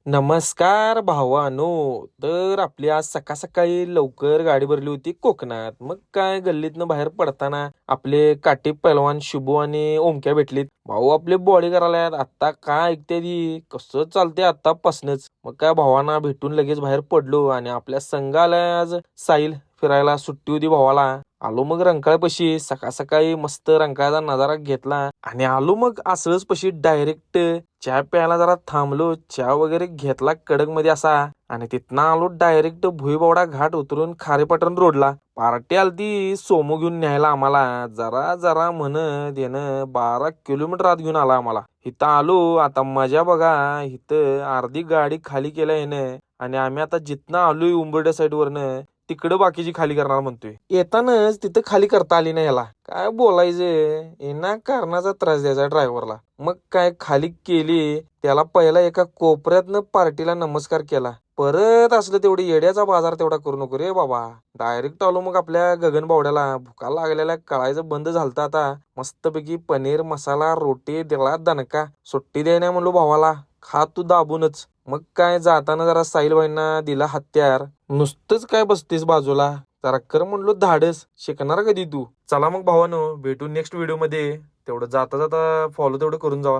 नमस्कार भावानो. तर आपली आज सकाळ सकाळी लवकर गाडी भरली होती कोकणात. मग काय गल्लीतनं बाहेर पडताना आपले काटे पैलवान शुभू आणि ओमक्या भेटलीत. भाऊ आपले बॉडी करायला आता काय ऐकते ती कसं चालते आतापासनच. मग काय भावांना भेटून लगेच बाहेर पडलो आणि आपल्या संघ आलाय आज साहिल. फिरायला सुट्टी होती भावाला. आलो मग रंकाळ्यापाशी सकाळ सकाळी मस्त रंकाळ्याचा नजारा घेतला आणि आलो मग असंच पशी डायरेक्ट चहा प्यायला जरा थांबलो. चहा वगैरे घेतला कडक मध्ये असा आणि तिथनं आलो डायरेक्ट भुईबावडा घाट उतरून खारेपाटण रोडला. पार्टी आलती सोमो घेऊन न्यायला आम्हाला. जरा जरा म्हणत येणं 12 किलोमीटर आत घेऊन आला आम्हाला. इथं आलो आता मजा बघा. इथं अर्धी गाडी खाली केल्या येणं आणि आम्ही आता जिथनं आलोय उंबरड्या साईड वरनं तिकडं बाकीची खाली करणार म्हणतोय. येतानाच तिथं खाली करता आली नाही याला. काय बोलायचं येणा कारणाचा त्रास द्यायचा ड्रायव्हरला. मग काय खाली केली त्याला पहिला एका कोपऱ्यातनं पार्टीला नमस्कार केला. परत असलं तेवढी येड्याचा बाजार तेवढा करू नको रे बाबा. डायरेक्ट आलो मग आपल्या गगनबावड्याला. भुका लागलेल्या कळायचं बंद झालतं आता. मस्तपैकी पनीर मसाला रोटी दिला दणका. सुट्टी द्याय म्हणलो भावाला. खा तू दाबूनच. मग काय जाताना जरा साहिलबाईंना दिला हत्यार. नुसतंच काय बसतेस बाजूला. जरा कर म्हणलो धाडस. शिकणार कधी तू. चला मग भावानो भेटू नेक्स्ट व्हिडिओ मध्ये. तेवढं जाता जाता फॉलो तेवढं करून जावा.